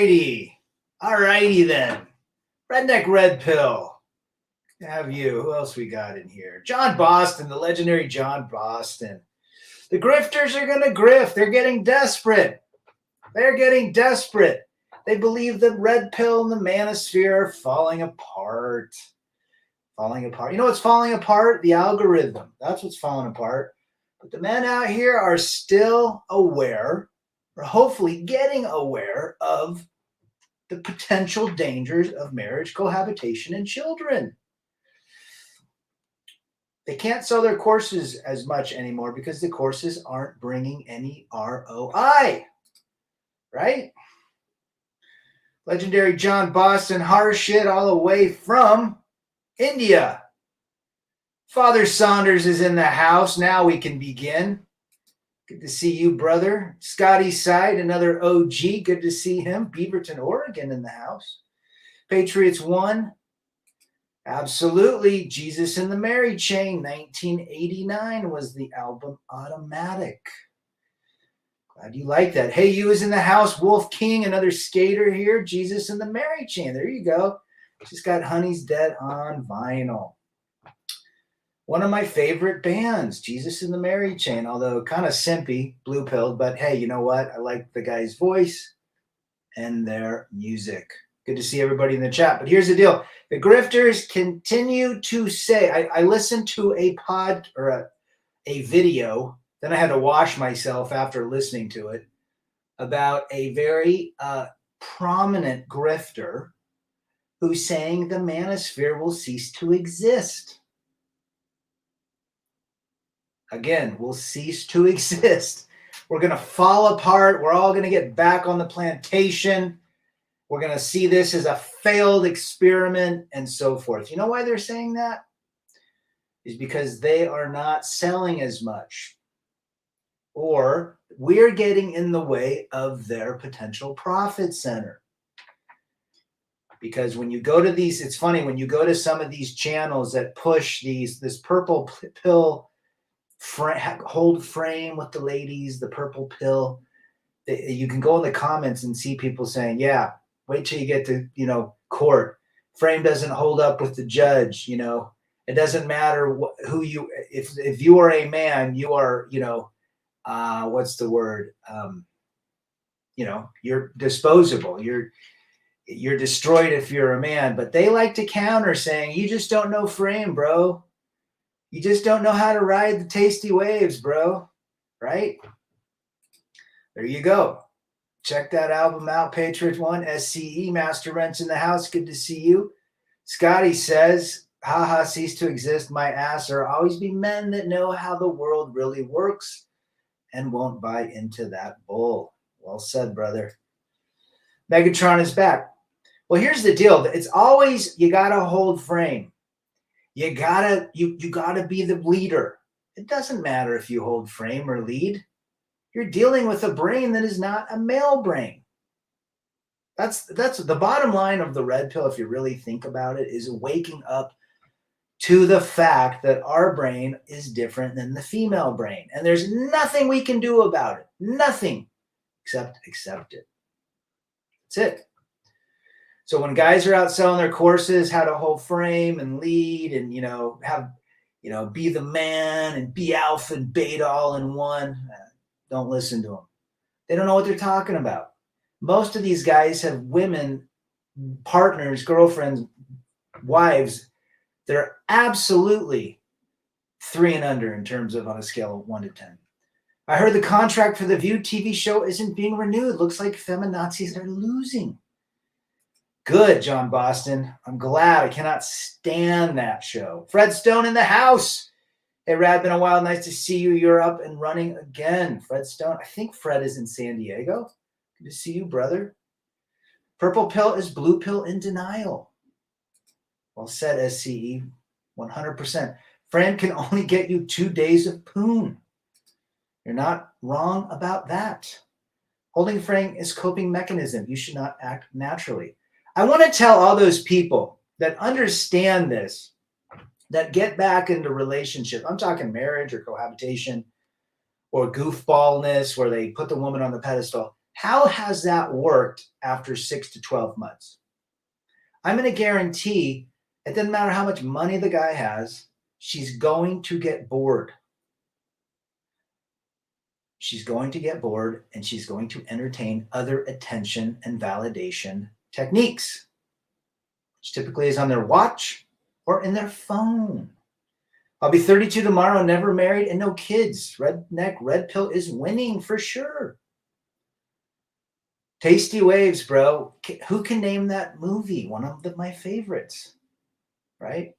righty. All righty then. Redneck Red Pill. Have you? Who else we got in here? John Boston, the legendary John Boston. The grifters are going to grift. They're getting desperate. They're getting desperate. They believe the red pill and the manosphere are falling apart. Falling apart. You know what's falling apart? The algorithm. That's what's falling apart. But the men out here are still aware, or hopefully getting aware of the potential dangers of marriage, cohabitation, and children. They can't sell their courses as much anymore because the courses aren't bringing any ROI, right? Legendary John Boston, harsh shit all the way from India. Father Saunders is in the house. Now we can begin. Good to see you, brother. Scotty Side, another OG. Good to see him. Beaverton, Oregon in the house. Patriots 1. Absolutely. Jesus and the Mary Chain, 1989 was the album Automatic. Glad you like that. Hey, you is in the house. Wolf King, another skater here. Jesus and the Mary Chain. There you go. Just got Honey's Dead on vinyl. One of my favorite bands, Jesus and the Mary Chain, although kind of simpy, blue-pilled, but hey, you know what? I like the guy's voice and their music. Good to see everybody in the chat. But here's the deal. The grifters continue to say, I listened to a video, then I had to wash myself after listening to it, about a very prominent grifter who's saying the manosphere will cease to exist. Again, will cease to exist. We're going to fall apart. We're all going to get back on the plantation. We're going to see this as a failed experiment and so forth. You know why they're saying that? Is because they are not selling as much. Or we're getting in the way of their potential profit center. Because when you go to these, it's funny, when you go to some of these channels that push this purple pill hold frame with the ladies, the purple pill, you can go in the comments and see people saying, yeah, wait till you get to, court. Frame doesn't hold up with the judge, It doesn't matter who you, if you are a man, you are, what's the word? You're disposable. You're destroyed if you're a man. But they like to counter saying, you just don't know frame, bro. You just don't know how to ride the tasty waves, bro. Right? There you go. Check that album out, Patriot 1, SCE, Master Wrench in the house. Good to see you. Scotty says, haha, cease to exist, my ass. There will always be men that know how the world really works and won't buy into that bull. Well said, brother. Megatron is back. Well, here's the deal. It's always, you got to hold frame. You gotta be the leader. It doesn't matter if you hold frame or lead. You're dealing with a brain that is not a male brain. That's the bottom line of the red pill, if you really think about it, is waking up to the fact that our brain is different than the female brain. And there's nothing we can do about it. Nothing except accept it. That's it. So when guys are out selling their courses, how to hold frame and lead and, be the man and be alpha and beta all in one, don't listen to them. They don't know what they're talking about. Most of these guys have women, partners, girlfriends, wives that are absolutely 3 and under in terms of on a scale of 1 to 10. I heard the contract for the View TV show isn't being renewed. Looks like feminazis are losing. Good, John Boston. I'm glad. I cannot stand that show. Fred Stone in the house. Hey, Rad, been a while. Nice to see you. You're up and running again. Fred Stone. I think Fred is in San Diego. Good to see you, brother. Purple pill is blue pill in denial. Well said, SCE. 100%. Fran can only get you 2 days of poon. You're not wrong about that. Holding frame is coping mechanism. You should not act naturally. I want to tell all those people that understand this, that get back into relationship. I'm talking marriage or cohabitation or goofballness where they put the woman on the pedestal. How has that worked after 6 to 12 months? I'm going to guarantee it doesn't matter how much money the guy has, she's going to get bored. She's going to get bored and she's going to entertain other attention and validation techniques, which typically is on their watch or in their phone. I'll be 32 tomorrow, never married and no kids. Redneck red pill is winning for sure. Tasty Waves, bro. Who can name that movie? One of my favorites, right?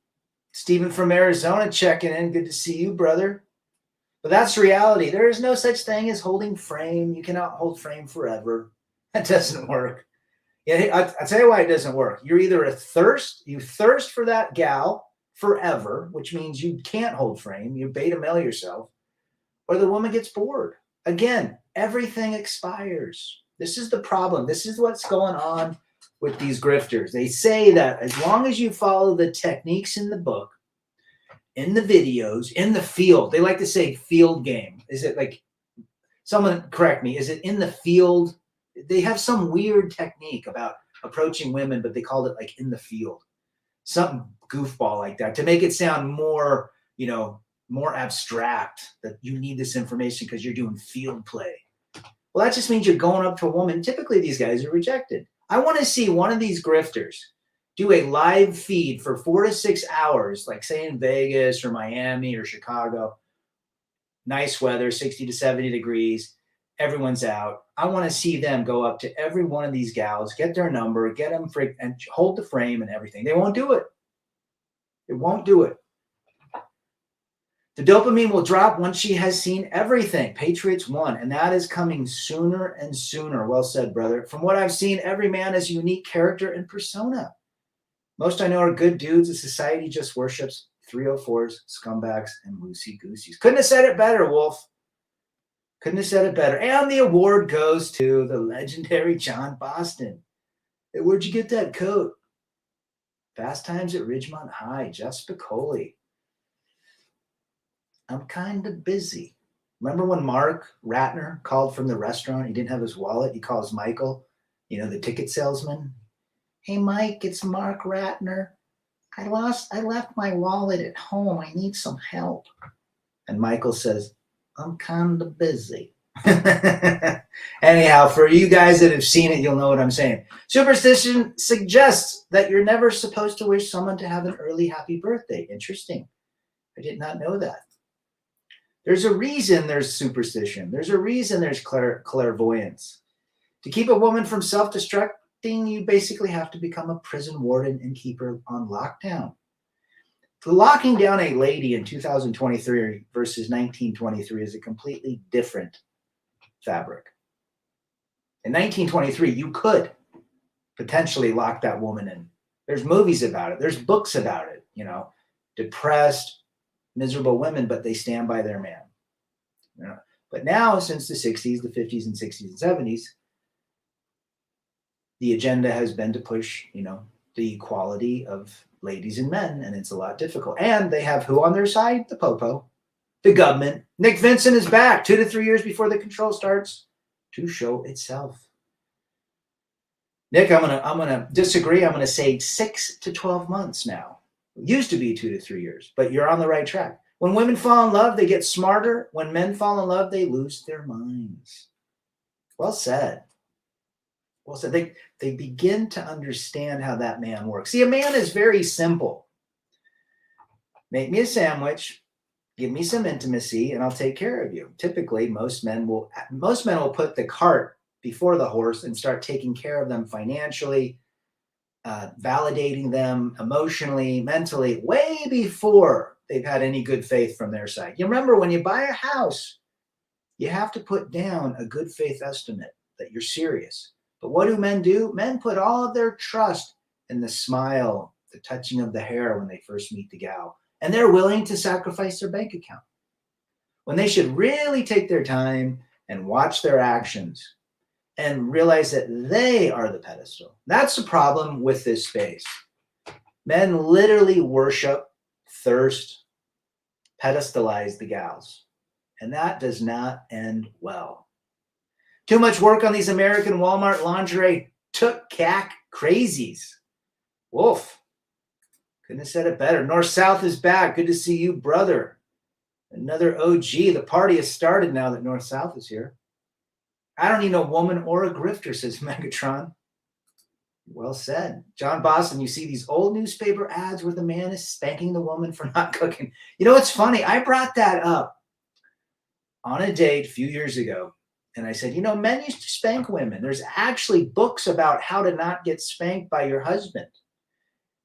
Stephen from Arizona checking in. Good to see you, brother. But that's reality. There is no such thing as holding frame. You cannot hold frame forever. That doesn't work. Yeah, I'll tell you why it doesn't work. You're either you thirst for that gal forever, which means you can't hold frame. You beta male yourself, or the woman gets bored. Again, everything expires. This is the problem. This is what's going on with these grifters. They say that as long as you follow the techniques in the book, in the videos, in the field, they like to say field game. Is it like, someone correct me, is it in the field? They have some weird technique about approaching women, but they called it like in the field. Something goofball like that to make it sound more, more abstract, that you need this information because you're doing field play. Well, that just means you're going up to a woman. Typically, these guys are rejected. I want to see one of these grifters do a live feed for 4 to 6 hours, like say in Vegas or Miami or Chicago. Nice weather, 60 to 70 degrees. Everyone's out. I want to see them go up to every one of these gals, get their number, get them and hold the frame and everything. They won't do it. They won't do it. The dopamine will drop once she has seen everything. Patriots won, and that is coming sooner and sooner. Well said, brother. From what I've seen, every man has a unique character and persona. Most I know are good dudes. The society just worships 304s, scumbags, and loosey-gooseys. Couldn't have said it better, Wolf. Couldn't have said it better. And the award goes to the legendary John Boston. Hey, where'd you get that coat? Fast Times at Ridgemont High. Jeff Spicoli. I'm kind of busy. Remember when Mark Ratner called from the restaurant? He didn't have his wallet. He calls Michael, the ticket salesman. Hey, Mike, it's Mark Ratner. I left my wallet at home. I need some help. And Michael says, I'm kind of busy. Anyhow, for you guys that have seen it, you'll know what I'm saying. Superstition suggests that you're never supposed to wish someone to have an early happy birthday. Interesting. I did not know that. There's a reason there's superstition. There's a reason there's clairvoyance. To keep a woman from self-destructing, you basically have to become a prison warden and keep her on lockdown. Locking down a lady in 2023 versus 1923 is a completely different fabric. In 1923, you could potentially lock that woman in. There's movies about it. There's books about it, depressed, miserable women, but they stand by their man. But now, since the 60s, the 50s and 60s and 70s, the agenda has been to push, the equality of ladies and men, and it's a lot difficult. And they have who on their side? The popo, the government. Nick Vincent is back 2 to 3 years before the control starts to show itself. Nick, I'm gonna disagree. I'm gonna say 6 to 12 months now. It used to be 2 to 3 years, but you're on the right track. When women fall in love, they get smarter. When men fall in love, they lose their minds. Well said. Well said. They begin to understand how that man works. See, a man is very simple. Make me a sandwich, give me some intimacy, and I'll take care of you. Typically, most men will put the cart before the horse and start taking care of them financially, validating them emotionally, mentally, way before they've had any good faith from their side. You remember, when you buy a house, you have to put down a good faith estimate that you're serious. But what do? Men put all of their trust in the smile, the touching of the hair when they first meet the gal. And they're willing to sacrifice their bank account when they should really take their time and watch their actions and realize that they are the pedestal. That's the problem with this space. Men literally worship, thirst, pedestalize the gals. And that does not end well. Too much work on these American Walmart lingerie took cack crazies. Wolf. Couldn't have said it better. North-South is back. Good to see you, brother. Another OG. The party has started now that North-South is here. I don't need no woman or a grifter, says Megatron. Well said. John Boston, you see these old newspaper ads where the man is spanking the woman for not cooking. You know what's funny? I brought that up on a date a few years ago. And I said, you know, men used to spank women. There's actually books about how to not get spanked by your husband,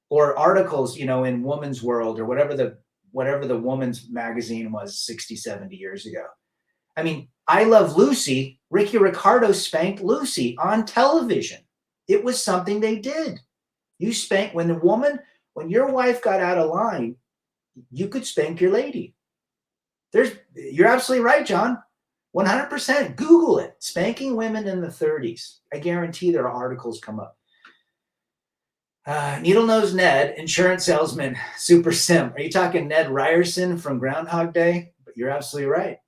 or articles, you know, in Woman's World or whatever the woman's magazine was 60, 70 years ago. I mean, I Love Lucy. Ricky Ricardo spanked Lucy on television. It was something they did. You spank when your wife got out of line, you could spank your lady. You're absolutely right, John. 100%. Google it. Spanking women in the 30s. I guarantee there are articles come up. Needle Nose Ned, insurance salesman, super sim. Are you talking Ned Ryerson from Groundhog Day? But you're absolutely right.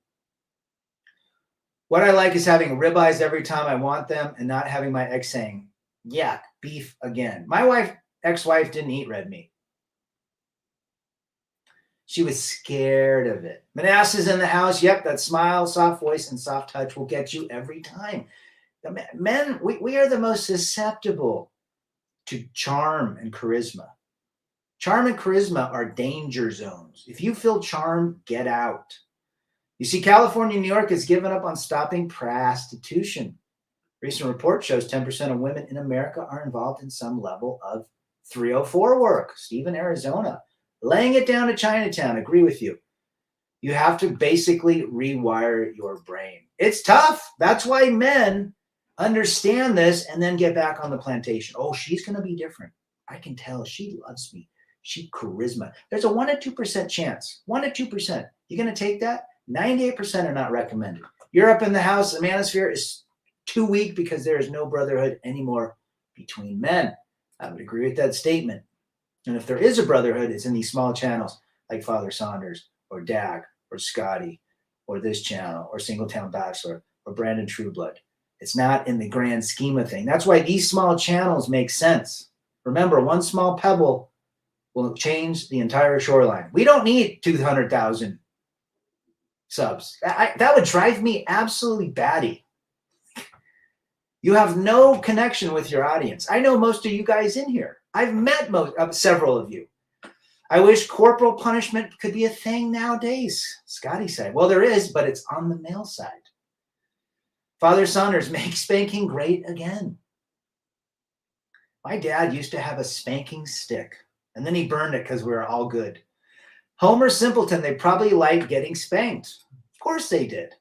What I like is having ribeyes every time I want them and not having my ex saying, yuck, beef again. My ex-wife didn't eat red meat. She was scared of it. Manasseh's in the house. Yep, that smile, soft voice, and soft touch will get you every time. The men, we are the most susceptible to charm and charisma. Charm and charisma are danger zones. If you feel charmed, get out. You see, California, New York has given up on stopping prostitution. Recent report shows 10% of women in America are involved in some level of 304 work. Stephen, Arizona. Laying it down to Chinatown. Agree with you. You have to basically rewire your brain. It's tough. That's why men understand this and then get back on the plantation. Oh, she's going to be different. I can tell she loves me. She charisma. There's a 1 to 2% chance. 1 to 2%. You're going to take that? 98% are not recommended. You're up in the house. The manosphere is too weak because there is no brotherhood anymore between men. I would agree with that statement. And if there is a brotherhood, it's in these small channels like Father Saunders or Dag or Scotty or this channel or Singletown Bachelor or Brandon Trueblood. It's not in the grand scheme of things. That's why these small channels make sense. Remember, one small pebble will change the entire shoreline. We don't need 200,000 subs. That would drive me absolutely batty. You have no connection with your audience. I know most of you guys in here. I've met several of you. I wish corporal punishment could be a thing nowadays, Scotty said. Well, there is, but it's on the male side. Father Saunders, make spanking great again. My dad used to have a spanking stick, and then he burned it because we were all good. Homer Simpleton, they probably liked getting spanked. Of course they did.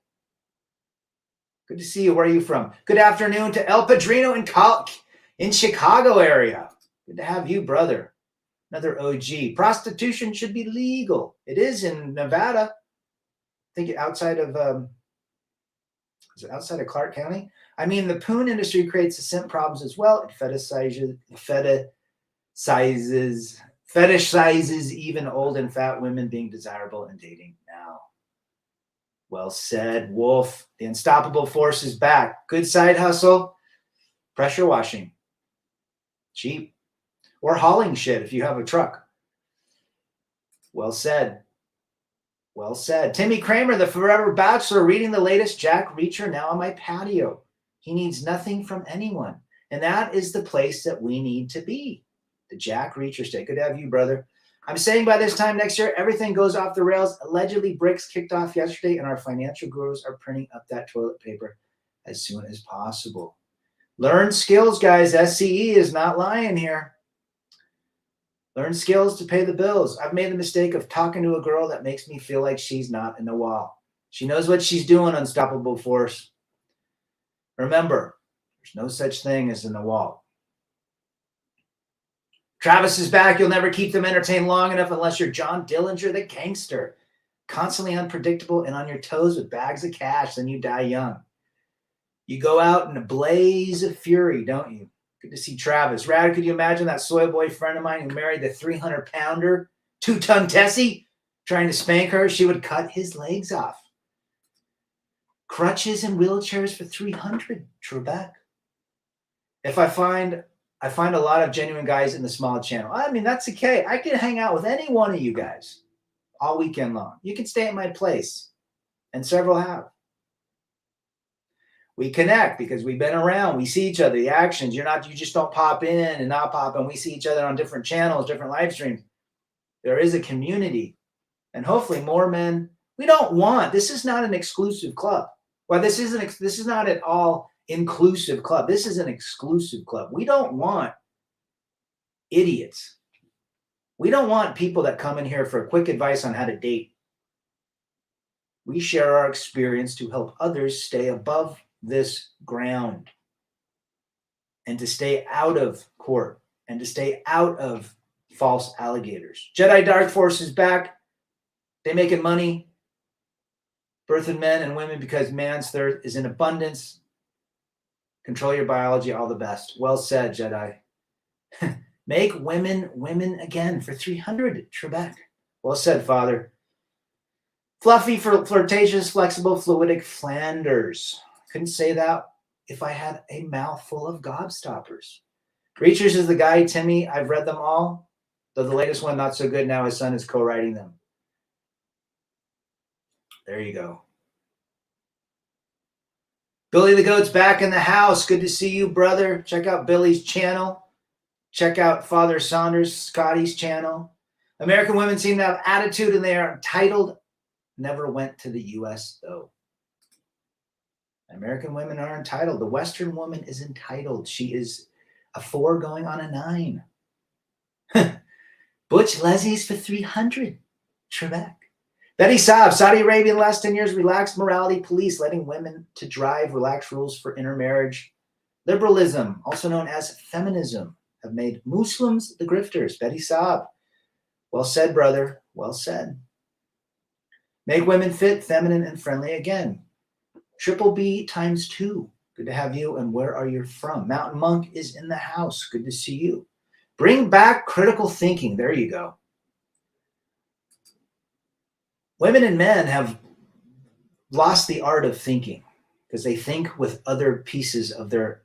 Good to see you. Where are you from? Good afternoon to El Padrino in Chicago area. Good to have you, brother. Another OG. Prostitution should be legal. It is in Nevada. I think outside of is it outside of Clark County? I mean, the poon industry creates the simp problems as well. It fetishizes even old and fat women being desirable and dating now. Well said, Wolf. The unstoppable force is back. Good side hustle. Pressure washing. Cheap. Or hauling shit if you have a truck. Well said. Well said. Timmy Kramer, the forever bachelor, reading the latest Jack Reacher now on my patio. He needs nothing from anyone. And that is the place that we need to be. The Jack Reacher state. Good to have you, brother. I'm saying by this time next year, everything goes off the rails. Allegedly, bricks kicked off yesterday, and our financial gurus are printing up that toilet paper as soon as possible. Learn skills, guys. SCE is not lying here. Learn skills to pay the bills. I've made the mistake of talking to a girl that makes me feel like she's not in the wall. She knows what she's doing, unstoppable force. Remember, there's no such thing as in the wall. Travis is back. You'll never keep them entertained long enough unless you're John Dillinger, the gangster. Constantly unpredictable and on your toes with bags of cash, then you die young. You go out in a blaze of fury, don't you? Good to see Travis. Rad, could you imagine that soy boy friend of mine who married the 300-pounder, 2-ton Tessie, trying to spank her? She would cut his legs off. Crutches and wheelchairs for 300, Trebek. If I find a lot of genuine guys in the small channel. I mean, that's okay. I can hang out with any one of you guys all weekend long. You can stay at my place, and several have. We connect because we've been around. We see each other, the actions. You just don't pop in and not pop in. We see each other on different channels, different live streams. There is a community, and hopefully more men. This is not an exclusive club. Well, this is not at all inclusive club. This is an exclusive club. We don't want idiots. We don't want people that come in here for quick advice on how to date. We share our experience to help others stay above this ground and to stay out of court and to stay out of false alligators. Jedi Dark Force is back. They making money. Birthing men and women because man's thirst is in abundance. Control your biology, all the best. Well said, Jedi. Make women women again for 300, Trebek. Well said, Father. Fluffy, flirtatious, flexible, fluidic Flanders. Couldn't say that if I had a mouth full of gobstoppers. Reachers is the guy, Timmy. I've read them all, though the latest one not so good. Now his son is co-writing them. There you go. Billy the Goat's back in the house. Good to see you, brother. Check out Billy's channel. Check out Father Saunders, Scotty's channel. American women seem to have attitude and they are entitled. Never went to the U.S., though. American women are entitled. The Western woman is entitled. She is a 4 going on a 9. Butch Leslie's for 300. Trebek. Betty Saab, Saudi Arabia in the last 10 years, relaxed morality police, letting women to drive, relaxed rules for intermarriage. Liberalism, also known as feminism, have made Muslims the grifters. Betty Saab. Well said, brother. Well said. Make women fit, feminine, and friendly again. Triple B times 2. Good to have you. And where are you from? Mountain Monk is in the house. Good to see you. Bring back critical thinking. There you go. Women and men have lost the art of thinking because they think with other pieces of their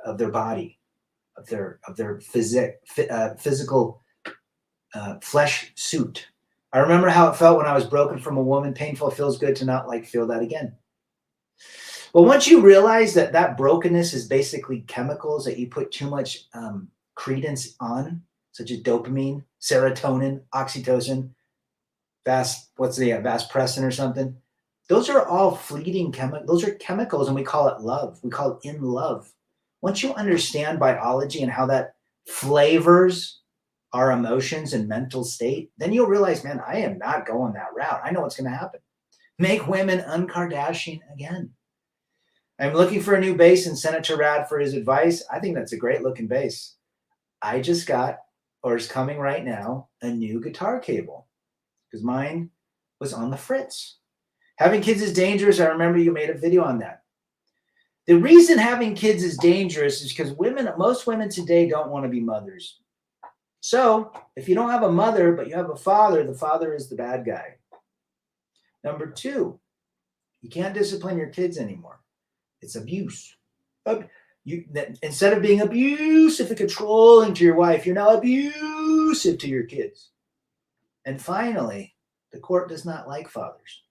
body, of their physical flesh suit. I remember how it felt when I was broken from a woman. Painful, feels good to not feel that again. Well, once you realize that brokenness is basically chemicals that you put too much credence on, such as dopamine, serotonin, oxytocin, vasopressin or something. Those are all fleeting chemicals. Those are chemicals, and we call it love. We call it in love. Once you understand biology and how that flavors our emotions and mental state, then you'll realize, man, I am not going that route. I know what's going to happen. Make women un-Kardashian again. I'm looking for a new bass and sent it to Rad for his advice. I think that's a great looking bass. I just got, or is coming right now, a new guitar cable because mine was on the fritz. Having kids is dangerous. I remember you made a video on that. The reason having kids is dangerous is because most women today don't want to be mothers. So if you don't have a mother, but you have a father, the father is the bad guy. Number 2, you can't discipline your kids anymore. It's abuse. Instead of being abusive and controlling to your wife, you're now abusive to your kids. And finally, the court does not like fathers.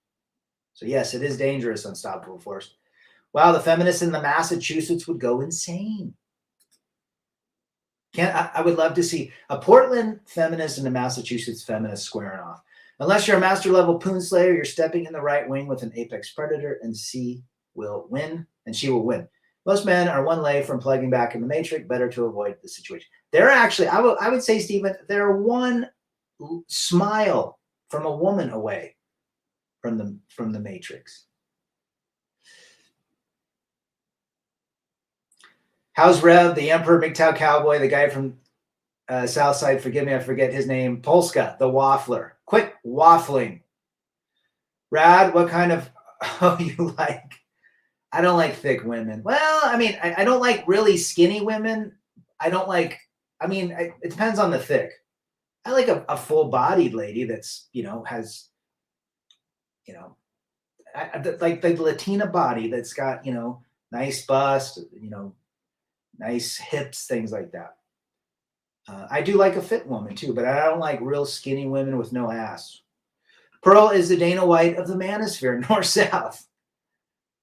So yes, it is dangerous, unstoppable force. Wow, the feminists in the Massachusetts would go insane. I would love to see a Portland feminist and a Massachusetts feminist squaring off. Unless you're a master level poon slayer, you're stepping in the right wing with an apex predator, and she will win. Most men are one lay from plugging back in the matrix. Better to avoid the situation. They're actually, I would say, Stephen, they're one smile from a woman away from the matrix. How's Rev, the Emperor, MGTOW Cowboy, the guy from Southside, forgive me, I forget his name, Polska, the waffler. Quit waffling. Rad, what kind of, you like? I don't like thick women. Well, I mean, I don't like really skinny women. It depends on the thick. I like a full-bodied lady that's, has, like the Latina body that's got, nice bust, nice hips, things like that. I do like a fit woman too, but I don't like real skinny women with no ass. Pearl is the Dana White of the manosphere, north south.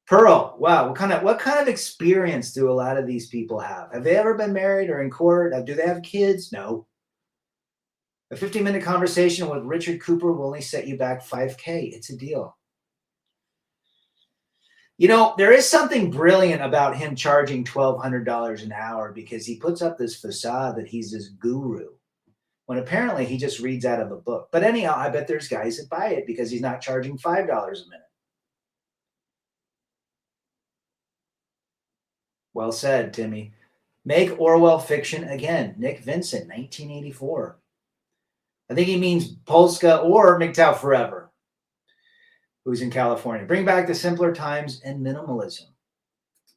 Pearl, wow, what kind of experience do a lot of these people have? Have they ever been married or in court? Do they have kids? No. A 15-minute conversation with Richard Cooper will only set you back $5K. It's a deal. There is something brilliant about him charging $1,200 an hour because he puts up this facade that he's this guru, when apparently he just reads out of a book. But anyhow, I bet there's guys that buy it because he's not charging $5 a minute. Well said, Timmy. Make Orwell fiction again. Nick Vincent, 1984. I think he means Polska or MGTOW Forever, who's in California. Bring back the simpler times and minimalism.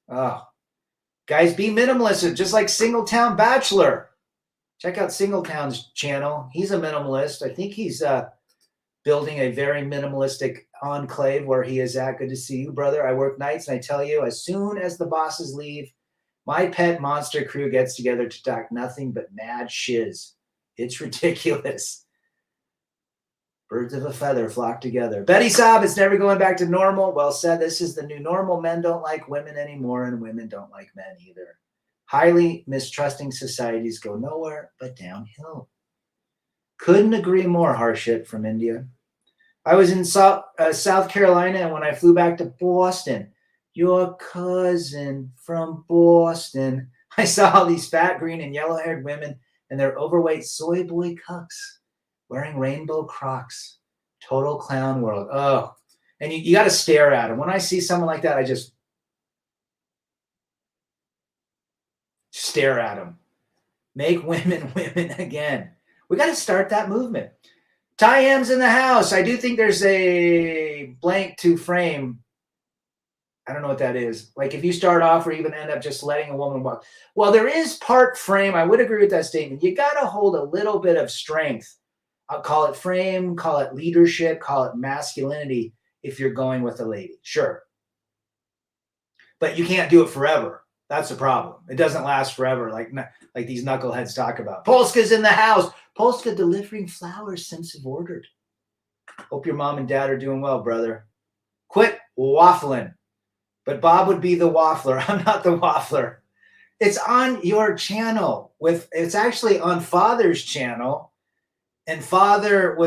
Oh, guys, be minimalist, just like Singletown Bachelor. Check out Singletown's channel. He's a minimalist. I think he's building a very minimalistic enclave where he is at. Good to see you, brother. I work nights, and I tell you, as soon as the bosses leave, my pet monster crew gets together to talk nothing but mad shiz. It's ridiculous. Birds of a feather flock together. Betty Saab, it's never going back to normal. Well said. This is the new normal. Men don't like women anymore, and women don't like men either. Highly mistrusting societies go nowhere but downhill. Couldn't agree more, Harshit from India. I was in South Carolina, and when I flew back to Boston, your cousin from Boston, I saw all these fat, green, and yellow-haired women and their overweight soy boy cucks wearing rainbow Crocs. Total clown world. Oh, and you got to stare at them. When I see someone like that, I just stare at them. Make women women again. We got to start that movement. Ty M's in the house. I do think there's a blank to frame. I don't know what that is. Like if you start off or even end up just letting a woman walk. Well, there is part frame. I would agree with that statement. You got to hold a little bit of strength. I'll call it frame, call it leadership, call it masculinity if you're going with a lady. Sure. But you can't do it forever. That's the problem. It doesn't last forever like these knuckleheads talk about. Polska's in the house. Polska delivering flowers since you've ordered. Hope your mom and dad are doing well, brother. Quit waffling. But Bob would be the waffler. I'm not the waffler. It's on your channel. It's actually on Father's channel. And Father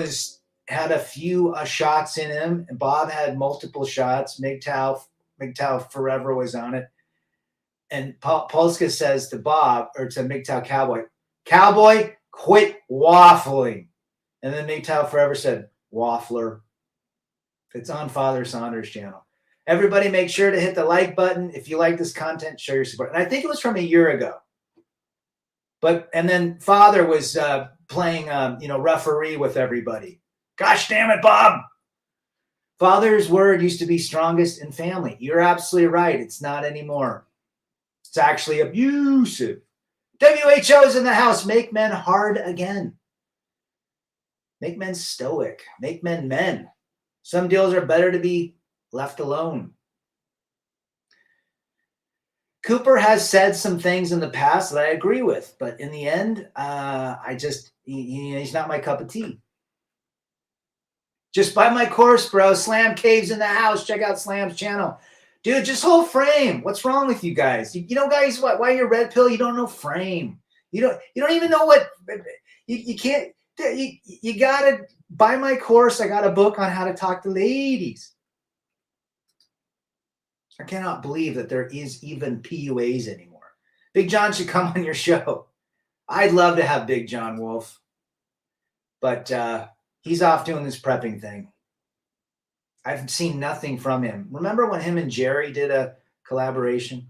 had a few shots in him. And Bob had multiple shots. MGTOW Forever was on it. And Polska says to Bob, or to MGTOW Cowboy, quit waffling. And then MGTOW Forever said, waffler. It's on Father Saunders' channel. Everybody make sure to hit the like button. If you like this content, show your support. And I think it was from a year ago. And then Father was playing, referee with everybody. Gosh damn it, Bob. Father's word used to be strongest in family. You're absolutely right. It's not anymore. It's actually abusive. WHO's in the house. Make men hard again. Make men stoic. Make men men. Some deals are better to be left alone. Cooper has said some things in the past that I agree with, but in the end, he's not my cup of tea. Just buy my course, bro. Slam Caves in the house. Check out Slam's channel. Dude, just hold frame. What's wrong with you guys? Guys, why you're red pill? You don't know frame. You don't even know what you can't. You gotta buy my course. I got a book on how to talk to ladies. I cannot believe that there is even PUAs anymore. Big John should come on your show. I'd love to have Big John Wolf, but he's off doing this prepping thing. I've seen nothing from him. Remember when him and Jerry did a collaboration?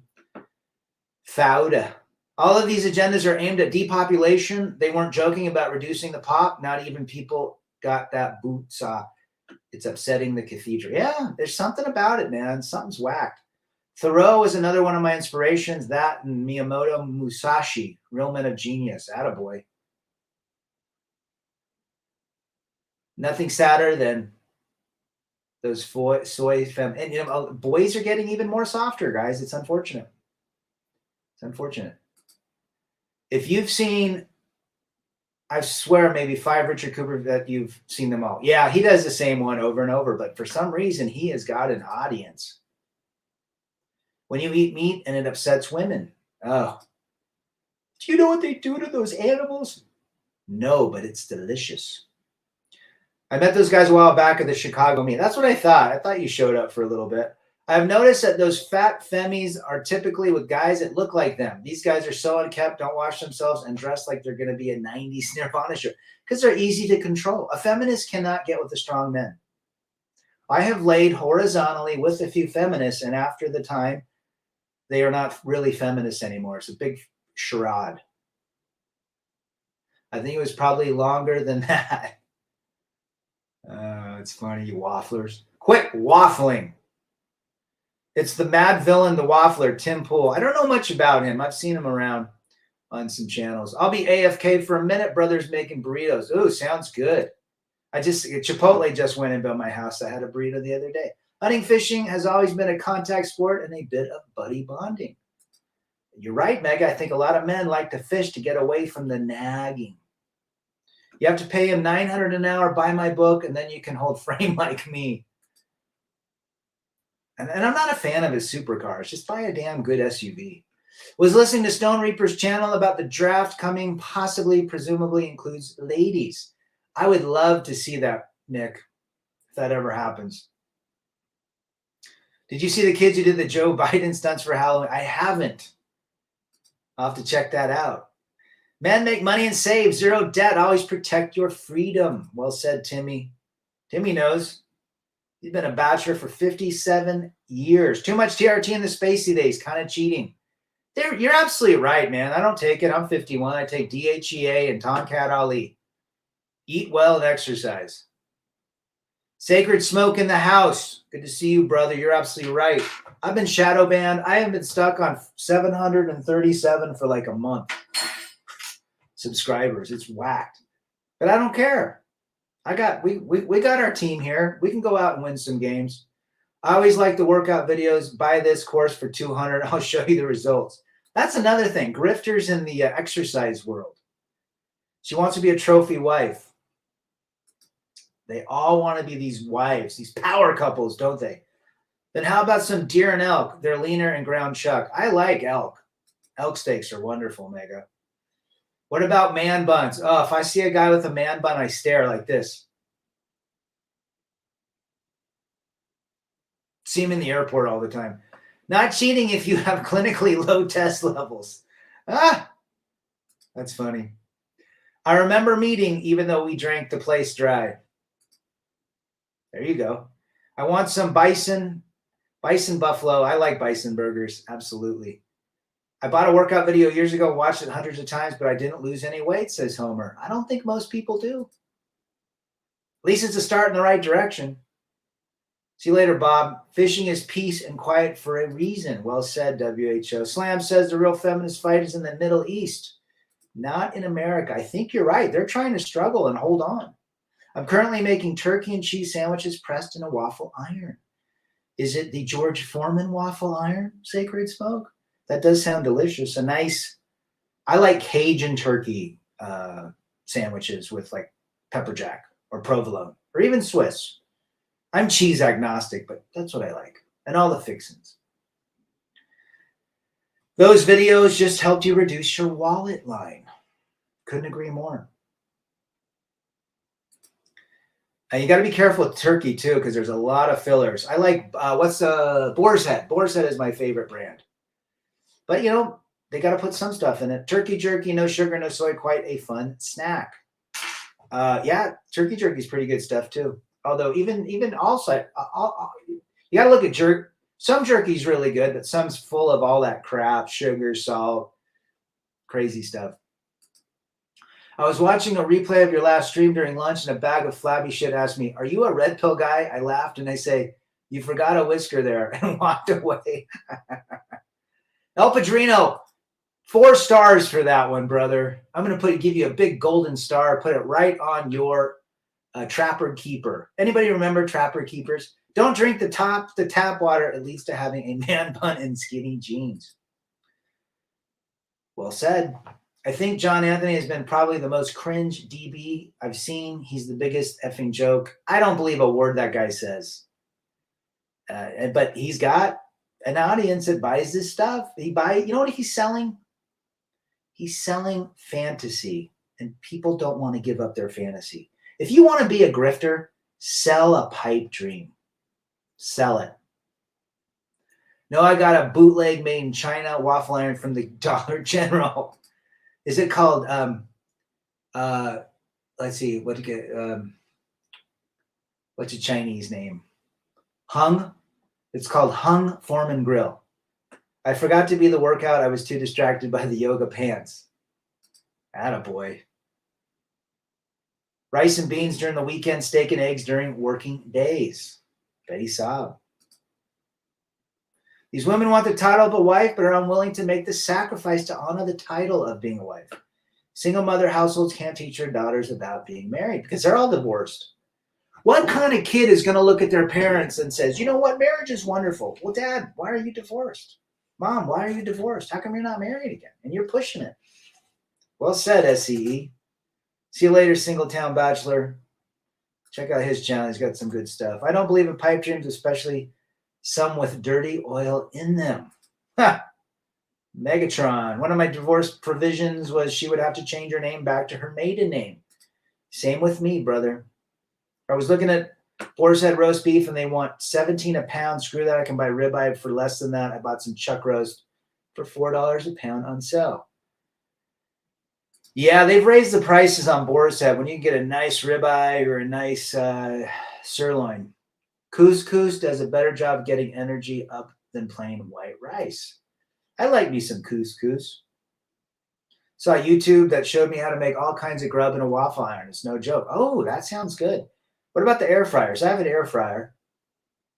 Fauda. All of these agendas are aimed at depopulation. They weren't joking about reducing the pop. Not even people got that boot saw. It's upsetting the cathedral. Yeah, there's something about it, man. Something's whacked. Thoreau is another one of my inspirations. That and Miyamoto Musashi, Real Men of Genius. Attaboy. Nothing sadder than Those soy fem, and boys are getting even more softer, guys. It's unfortunate. It's unfortunate. If you've seen, I swear maybe 5 Richard Cooper that you've seen them all. Yeah, he does the same one over and over, but for some reason he has got an audience. When you eat meat and it upsets women. Oh, do you know what they do to those animals? No, but it's delicious. I met those guys a while back at the Chicago meet. That's what I thought. I thought you showed up for a little bit. I've noticed that those fat femmies are typically with guys that look like them. These guys are so unkept, don't wash themselves, and dress like they're going to be a 90s Nirvana shirt because they're easy to control. A feminist cannot get with the strong men. I have laid horizontally with a few feminists, and after the time, they are not really feminists anymore. It's a big charade. I think it was probably longer than that. It's funny, you wafflers. Quit waffling. It's the mad villain, the waffler, Tim Pool. I don't know much about him. I've seen him around on some channels. I'll be AFK for a minute. Brother's making burritos. Ooh, sounds good. Chipotle just went in by my house. I had a burrito the other day. Hunting, fishing has always been a contact sport and a bit of buddy bonding. You're right, Meg. I think a lot of men like to fish to get away from the nagging. You have to pay him $900 an hour, buy my book, and then you can hold frame like me. And I'm not a fan of his supercars. Just buy a damn good SUV. Was listening to Stone Reaper's channel about the draft coming, presumably includes ladies. I would love to see that, Nick, if that ever happens. Did you see the kids who did the Joe Biden stunts for Halloween? I haven't. I'll have to check that out. Men make money and save. Zero debt. Always protect your freedom. Well said, Timmy. Timmy knows. He's been a bachelor for 57 years. Too much TRT in the spacey days. Kind of cheating. You're absolutely right, man. I don't take it. I'm 51. I take DHEA and Tomcat Ali. Eat well and exercise. Sacred Smoke in the house. Good to see you, brother. You're absolutely right. I've been shadow banned. I have been stuck on 737 for like a month. Subscribers. It's whacked. But I don't care. We got our team here. We can go out and win some games. I always like the workout videos. Buy this course for $200. I'll show you the results. That's another thing. Grifters in the exercise world. She wants to be a trophy wife. They all want to be these wives, these power couples, don't they? Then how about some deer and elk? They're leaner and ground chuck. I like elk. Elk steaks are wonderful, Mega. What about man buns? Oh, if I see a guy with a man bun, I stare like this. See him in the airport all the time. Not cheating if you have clinically low test levels. That's funny. I remember meeting even though we drank the place dry. There you go. I want some bison buffalo. I like bison burgers. Absolutely. I bought a workout video years ago, watched it hundreds of times, but I didn't lose any weight, says Homer. I don't think most people do. At least it's a start in the right direction. See you later, Bob. Fishing is peace and quiet for a reason. Well said, WHO. Slam says the real feminist fight is in the Middle East, not in America. I think you're right. They're trying to struggle and hold on. I'm currently making turkey and cheese sandwiches pressed in a waffle iron. Is it the George Foreman waffle iron, Sacred Smoke? That does sound delicious. I like Cajun turkey sandwiches with like pepper jack or provolone or even Swiss. I'm cheese agnostic, but that's what I like. And all the fixins. Those videos just helped you reduce your wallet line. Couldn't agree more. And you got to be careful with turkey too, because there's a lot of fillers. I like, Boar's Head. Boar's Head is my favorite brand. But, they got to put some stuff in it. Turkey jerky, no sugar, no soy, quite a fun snack. Turkey jerky is pretty good stuff too. Although even also, you got to look at jerky. Some jerky is really good, but some's full of all that crap, sugar, salt, crazy stuff. I was watching a replay of your last stream during lunch, and a bag of flabby shit asked me, "Are you a red pill guy?" I laughed and I say, "You forgot a whisker there," and walked away. El Padrino, 4 stars for that one, brother. I'm going to give you a big golden star, put it right on your Trapper Keeper. Anybody remember Trapper Keepers? Don't drink the tap water. It leads to having a man bun and skinny jeans. Well said. I think John Anthony has been probably the most cringe DB I've seen. He's the biggest effing joke. I don't believe a word that guy says. But he's got an audience that buys this stuff. You know what he's selling? He's selling fantasy, and people don't want to give up their fantasy. If you want to be a grifter, sell a pipe dream. Sell it. No, I got a bootleg made in China waffle iron from the Dollar General. Is it called let's see, what's a Chinese name? Hung. It's called Hung Form and Grill. I forgot to be the workout. I was too distracted by the yoga pants. Attaboy. Rice and beans during the weekend, steak and eggs during working days. Betty Saab. These women want the title of a wife, but are unwilling to make the sacrifice to honor the title of being a wife. Single mother households can't teach their daughters about being married because they're all divorced. What kind of kid is going to look at their parents and says, you know what, marriage is wonderful. Well, Dad, why are you divorced? Mom, why are you divorced? How come you're not married again? And you're pushing it. Well said, SCE. See you later, Singletown Bachelor. Check out his channel. He's got some good stuff. I don't believe in pipe dreams, especially some with dirty oil in them. Ha! Megatron. One of my divorce provisions was she would have to change her name back to her maiden name. Same with me, brother. I was looking at Boar's Head roast beef and they want $17 a pound. Screw that. I can buy ribeye for less than that. I bought some chuck roast for $4 a pound on sale. Yeah, they've raised the prices on Boar's Head when you can get a nice ribeye or a nice sirloin. Couscous does a better job getting energy up than plain white rice. I like me some couscous. Saw YouTube that showed me how to make all kinds of grub in a waffle iron. It's no joke. Oh, that sounds good. What about the air fryers? I have an air fryer.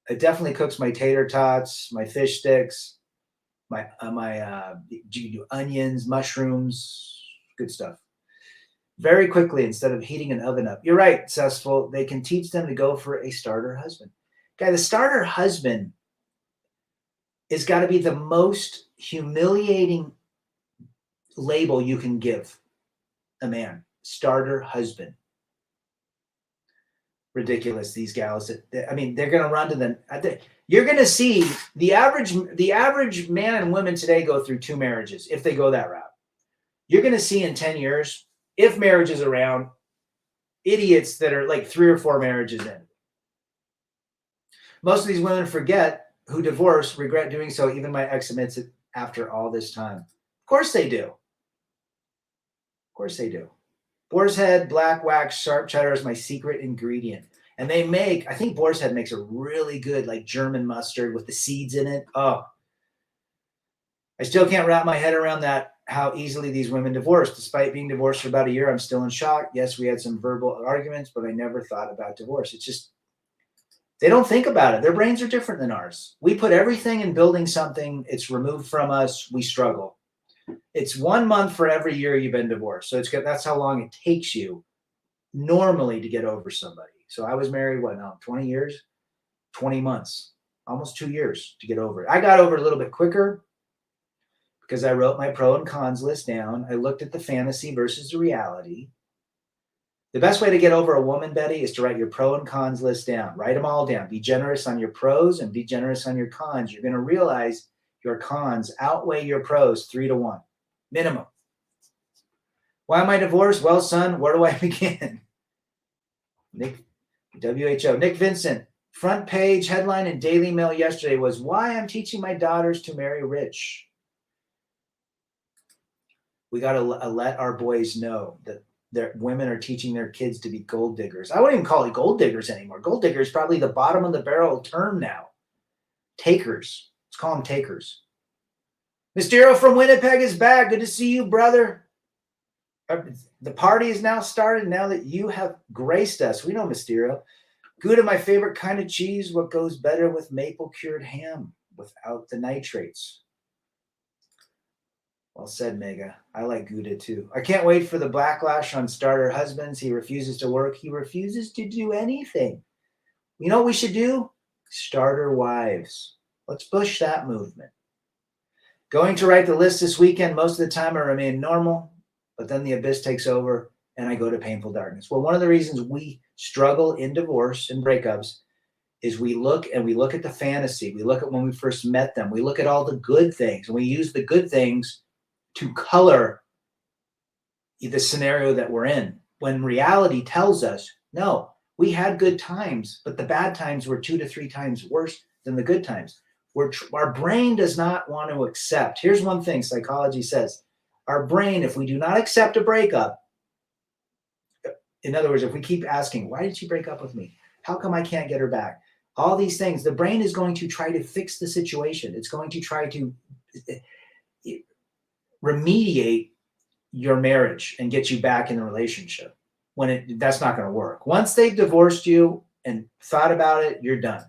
It definitely cooks my tater tots, my fish sticks, my you can do onions, mushrooms, good stuff. Very quickly instead of heating an oven up. You're right, Cessful. They can teach them to go for a starter husband. Guy, the starter husband is got to be the most humiliating label you can give a man. Starter husband. Ridiculous, these gals. I mean, they're going to run to them. You're going to see the average man and women today go through 2 marriages if they go that route. You're going to see in 10 years, if marriage is around, idiots that are like 3 or 4 marriages in. Most of these women forget who divorce, regret doing so. Even my ex admits it after all this time. Of course they do. Of course they do. Boar's Head, black wax, sharp cheddar is my secret ingredient. And they make, I think Boar's Head makes a really good like German mustard with the seeds in it. Oh, I still can't wrap my head around that, how easily these women divorce. Despite being divorced for about a year, I'm still in shock. Yes, we had some verbal arguments, but I never thought about divorce. It's just, they don't think about it. Their brains are different than ours. We put everything in building something. It's removed from us. We struggle. It's 1 month for every year you've been divorced. So that's how long it takes you normally to get over somebody. So I was married, 20 years, 20 months, almost 2 years to get over it. I got over it a little bit quicker because I wrote my pro and cons list down. I looked at the fantasy versus the reality. The best way to get over a woman, Betty, is to write your pro and cons list down. Write them all down. Be generous on your pros and be generous on your cons. You're going to realize your cons outweigh your pros 3-to-1, minimum. Why am I divorced? Well, son, where do I begin? Nick, WHO. Nick Vincent, front page headline in Daily Mail yesterday was, why I'm teaching my daughters to marry rich. We got to let our boys know that their women are teaching their kids to be gold diggers. I wouldn't even call it gold diggers anymore. Gold digger is probably the bottom of the barrel term now. Takers. Let's call them takers. Mysterio from Winnipeg is back. Good to see you, brother. The party is now started now that you have graced us. We know Mysterio. Gouda, my favorite kind of cheese. What goes better with maple cured ham without the nitrates? Well said, Mega. I like Gouda too. I can't wait for the backlash on starter husbands. He refuses to work. He refuses to do anything. You know what we should do? Starter wives. Let's push that movement. Going to write the list this weekend. Most of the time I remain normal, but then the abyss takes over and I go to painful darkness. Well, one of the reasons we struggle in divorce and breakups is we look at the fantasy. We look at when we first met them. We look at all the good things, and we use the good things to color the scenario that we're in. When reality tells us, no, we had good times, but the bad times were 2 to 3 times worse than the good times. Our brain does not want to accept. Here's one thing psychology says. Our brain, if we do not accept a breakup, in other words, if we keep asking, why did she break up with me? How come I can't get her back? All these things, the brain is going to try to fix the situation. It's going to try to remediate your marriage and get you back in the relationship when that's not going to work. Once they've divorced you and thought about it, you're done.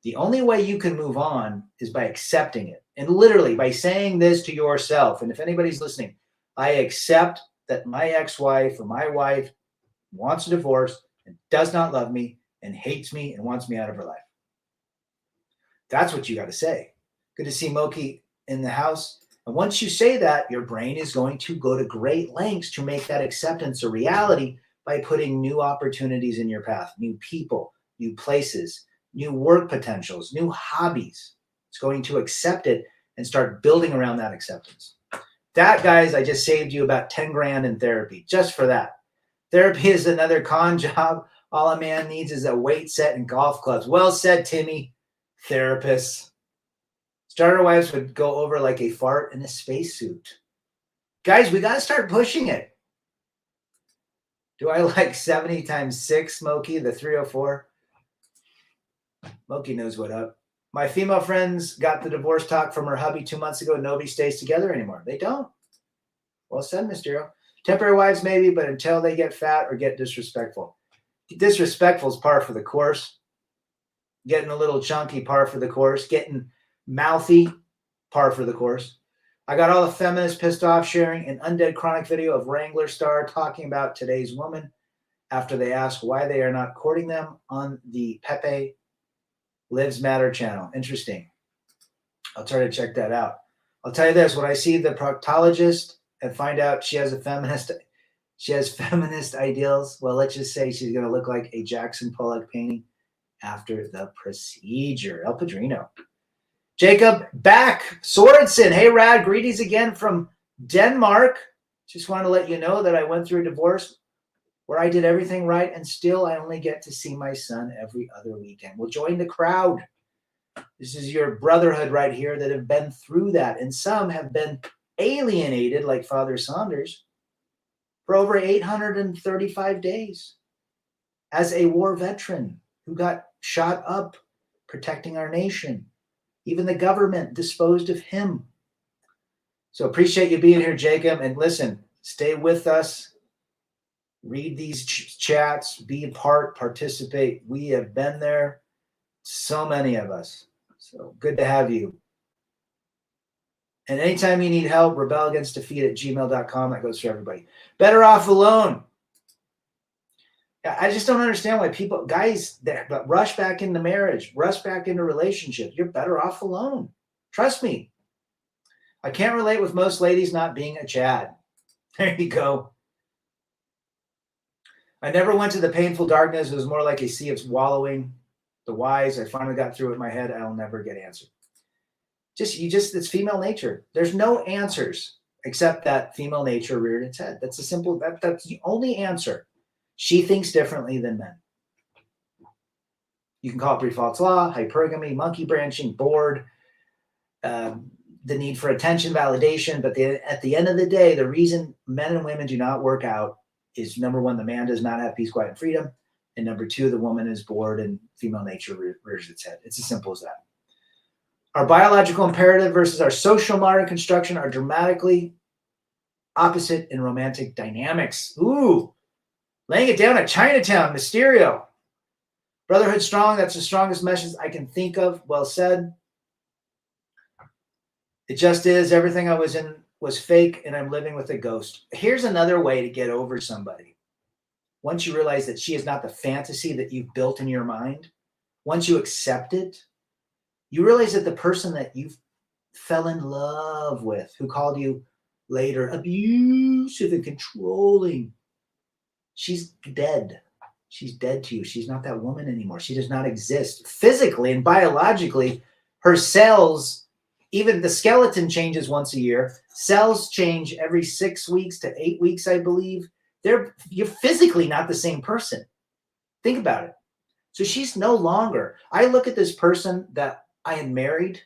The only way you can move on is by accepting it. And literally by saying this to yourself. And if anybody's listening, I accept that my ex-wife or my wife wants a divorce and does not love me and hates me and wants me out of her life. That's what you got to say. Good to see Moki in the house. And once you say that, your brain is going to go to great lengths to make that acceptance a reality by putting new opportunities in your path, new people, new places, new work potentials, new hobbies. It's going to accept it and start building around that acceptance. That, guys, I just saved you about 10 grand in therapy just for that. Therapy is another con job. All a man needs is a weight set and golf clubs. Well said, Timmy. Therapists. Starter wives would go over like a fart in a spacesuit. Guys, we got to start pushing it. Do I like 70 times 6, Moki, the 304? Moki knows what up. My female friends got the divorce talk from her hubby 2 months ago. Nobody stays together anymore. They don't. Well said, Mysterio. Temporary wives maybe, but until they get fat or get disrespectful. Disrespectful is par for the course. Getting a little chunky, par for the course. Getting mouthy, par for the course. I got all the feminists pissed off sharing an undead chronic video of Wrangler Star talking about today's woman after they ask why they are not courting them on the Pepe Lives Matter channel. Interesting. I'll try to check that out. I'll tell you this, when I see the proctologist and find out she has feminist ideals, well, let's just say she's going to look like a Jackson Pollock painting after the procedure. El Padrino. Jacob back. Sorensen. Hey, Rad. Greetings again from Denmark. Just want to let you know that I went through a divorce where I did everything right, and still I only get to see my son every other weekend. Well, join the crowd. This is your brotherhood right here that have been through that, and some have been alienated, like Father Saunders, for over 835 days as a war veteran who got shot up protecting our nation. Even the government disposed of him. So appreciate you being here, Jacob. And listen, stay with us. Read these chats. Be a part. Participate. We have been there. So many of us. So good to have you. And anytime you need help, rebelagainstdefeat@gmail.com. That goes for everybody. Better off alone. I just don't understand why people, guys that rush back into marriage, rush back into relationship. You're better off alone. Trust me. I can't relate with most ladies not being a Chad. There you go. I never went to the painful darkness. It was more like a sea of wallowing. The whys, I finally got through it in my head. I'll never get answered. It's female nature. There's no answers except that female nature reared its head. That's that's the only answer. She thinks differently than men. You can call it Briefalt's law, hypergamy, monkey branching, bored, the need for attention, validation. But at the end of the day, the reason men and women do not work out is, number one, the man does not have peace, quiet, and freedom. And number two, the woman is bored and female nature rears its head. It's as simple as that. Our biological imperative versus our social modern construction are dramatically opposite in romantic dynamics. Ooh. Laying it down at Chinatown, Mysterio. Brotherhood strong. That's the strongest message I can think of. Well said. It just is. Everything I was in was fake, and I'm living with a ghost. Here's another way to get over somebody. Once you realize that she is not the fantasy that you've built in your mind, once you accept it, you realize that the person that you fell in love with, who called you later abusive and controlling, she's dead. She's dead to you. She's not that woman anymore. She does not exist physically and biologically. Her cells, even the skeleton changes once a year. Cells change every 6 weeks to 8 weeks, I believe. You're physically not the same person. Think about it. So she's no longer. I look at this person that I had married,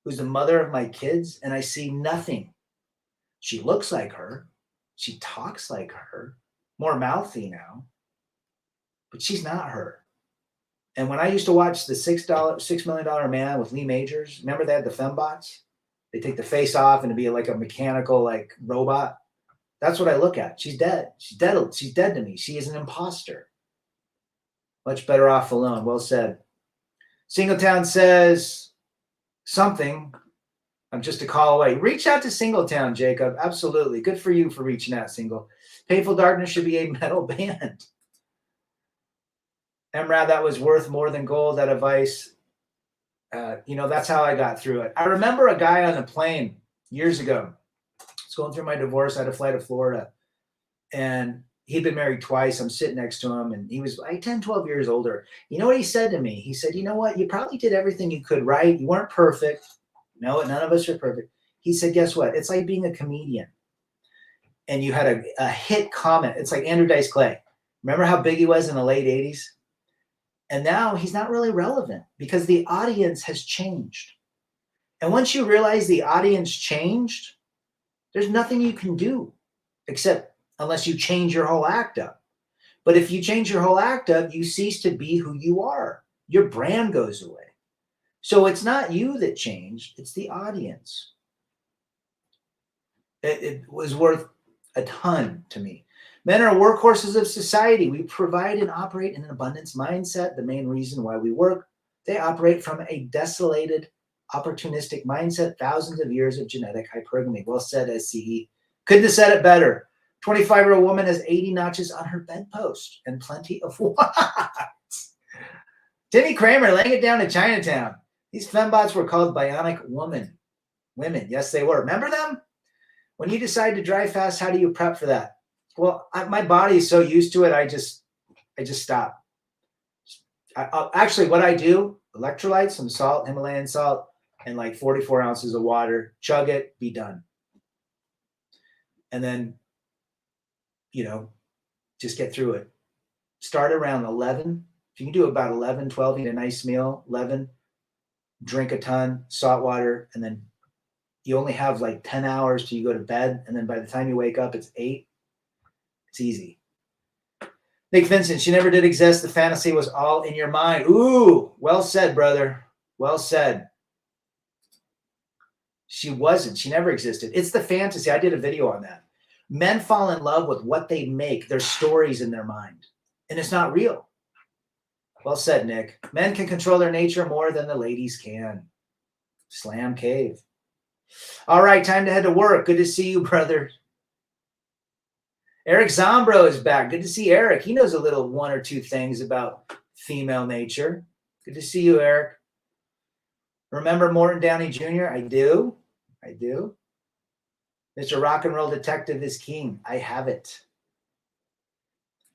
who's the mother of my kids, and I see nothing. She looks like her. She talks like her. More mouthy now. But she's not her. And when I used to watch the $6 million Man with Lee Majors, remember they had the fembots? They take the face off and it'd be like a mechanical like robot. That's what I look at. She's dead. She's dead. She's dead to me. She is an imposter. Much better off alone. Well said. Singletown says something. I'm just a call away. Reach out to Singletown, Jacob. Absolutely. Good for you for reaching out, Single. Painful Darkness should be a metal band. Emrad, that was worth more than gold. That advice. That's how I got through it. I remember a guy on a plane years ago. I was going through my divorce. I had to fly to Florida. And he'd been married twice. I'm sitting next to him. And he was like 10, 12 years older. You know what he said to me? He said, you know what? You probably did everything you could, right? You weren't perfect. No, none of us are perfect. He said, guess what? It's like being a comedian. And you had a hit comment. It's like Andrew Dice Clay. Remember how big he was in the late 80s? And now he's not really relevant because the audience has changed. And once you realize the audience changed, there's nothing you can do except unless you change your whole act up. But if you change your whole act up, you cease to be who you are. Your brand goes away. So it's not you that changed, it's the audience. It was worth a ton to me. Men are workhorses of society. We provide and operate in an abundance mindset. The main reason why we work, they operate from a desolated, opportunistic mindset, thousands of years of genetic hypergamy. Well said, SCE. Couldn't have said it better. 25-year-old woman has 80 notches on her bedpost and plenty of what? Timmy Kramer laying it down in Chinatown. These fembots were called bionic women. Yes, they were. Remember them? When you decide to drive fast, how do you prep for that? Well, my body is so used to it, I just stop. Actually, what I do, electrolytes, some salt, Himalayan salt, and like 44 ounces of water, chug it, be done. And then, just get through it. Start around 11. If you can do about 11, 12, eat a nice meal, 11, drink a ton, salt water, and then you only have like 10 hours till you go to bed. And then by the time you wake up, it's 8. It's easy. Nick Vincent, she never did exist. The fantasy was all in your mind. Ooh, well said, brother. Well said. She wasn't. She never existed. It's the fantasy. I did a video on that. Men fall in love with what they make, their stories in their mind. And it's not real. Well said, Nick. Men can control their nature more than the ladies can. Slam cave. All right, time to head to work. Good to see you, brother. Eric Zombro is back. Good to see Eric. He knows a little one or two things about female nature. Good to see you, Eric. Remember Morton Downey Jr.? I do. Mr. Rock and Roll Detective is king. I have it.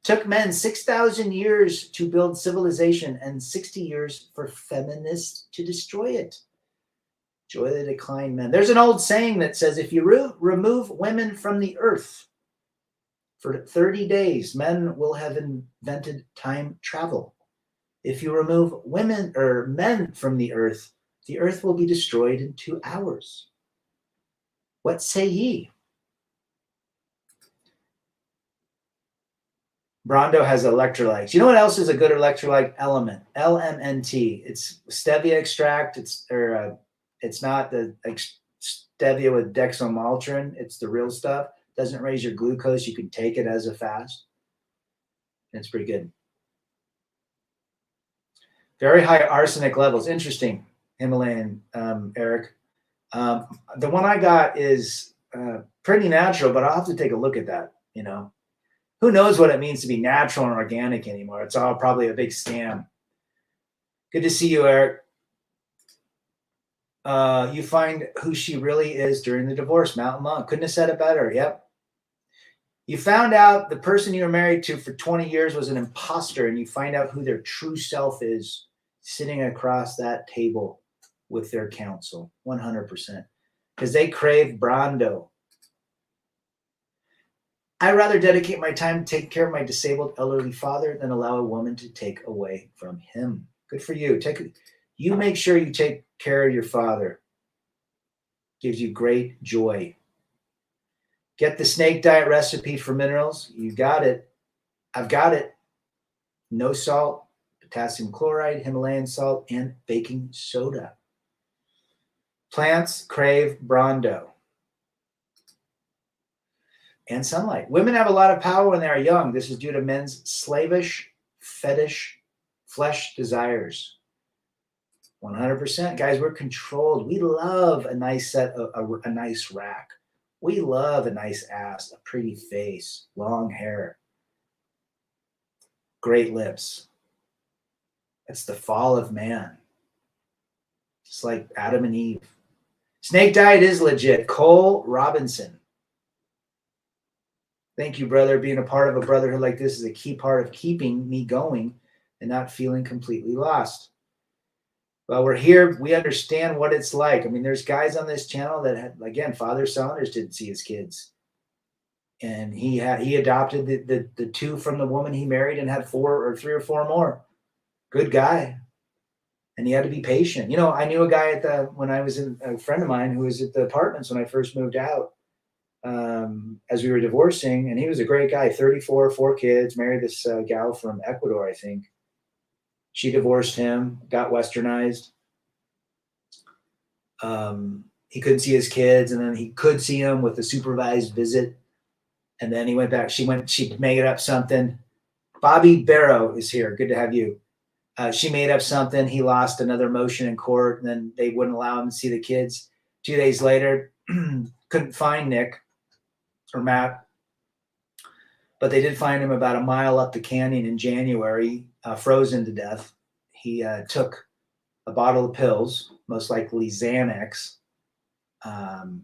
Took men 6,000 years to build civilization and 60 years for feminists to destroy it. Joy the decline, men. There's an old saying that says if you remove women from the earth for 30 days, men will have invented time travel. If you remove women or men from the earth will be destroyed in 2 hours. What say ye? Brondo has electrolytes. You know what else is a good electrolyte element? LMNT. It's stevia extract. It's not the stevia with dexomaltrin. It's the real stuff. Doesn't raise your glucose. You can take it as a fast. It's pretty good. Very high arsenic levels. Interesting, Himalayan, Eric. The one I got is pretty natural, but I'll have to take a look at that. Who knows what it means to be natural and organic anymore? It's all probably a big scam. Good to see you, Eric. You find who she really is during the divorce. Mountain Monk. Couldn't have said it better. Yep. You found out the person you were married to for 20 years was an imposter, and you find out who their true self is sitting across that table with their counsel. 100%. Because they crave Brando. I'd rather dedicate my time to take care of my disabled elderly father than allow a woman to take away from him. Good for you. You make sure you take care of your father. Gives you great joy. Get the snake diet recipe for minerals. You got it. I've got it. No salt, potassium chloride, Himalayan salt, and baking soda. Plants crave Brando. And sunlight. Women have a lot of power when they are young. This is due to men's slavish, fetish, flesh desires. 100%. Guys, we're controlled. We love a nice a nice rack. We love a nice ass, a pretty face, long hair, great lips. It's the fall of man. It's like Adam and Eve. Snake diet is legit. Cole Robinson. Thank you, brother. Being a part of a brotherhood like this is a key part of keeping me going and not feeling completely lost. Well, we're here. We understand what it's like. I mean, there's guys on this channel that had, again, Father Saunders didn't see his kids. And he adopted the two from the woman he married and had 3 or 4 more. Good guy. And he had to be patient. You know, I knew a guy when I was a friend of mine who was at the apartments when I first moved out, as we were divorcing, and he was a great guy, 34, 4 kids, married this gal from Ecuador, I think. She divorced him, got westernized. He couldn't see his kids, and then he could see them with a supervised visit. And then he went back. She made up something. Bobby Barrow is here. Good to have you. She made up something. He lost another motion in court, and then they wouldn't allow him to see the kids. 2 days later, couldn't find Nick or Matt, but they did find him about a mile up the canyon in January, frozen to death. He took a bottle of pills, most likely Xanax, and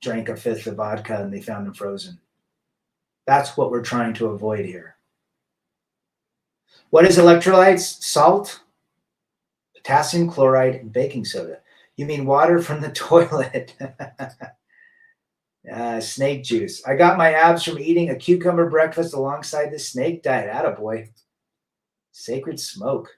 drank a 5th of vodka, and they found him frozen. That's what we're trying to avoid here. What is electrolytes? Salt, potassium chloride, and baking soda. You mean water from the toilet? Snake juice. I got my abs from eating a cucumber breakfast alongside the snake diet. Attaboy. Sacred smoke.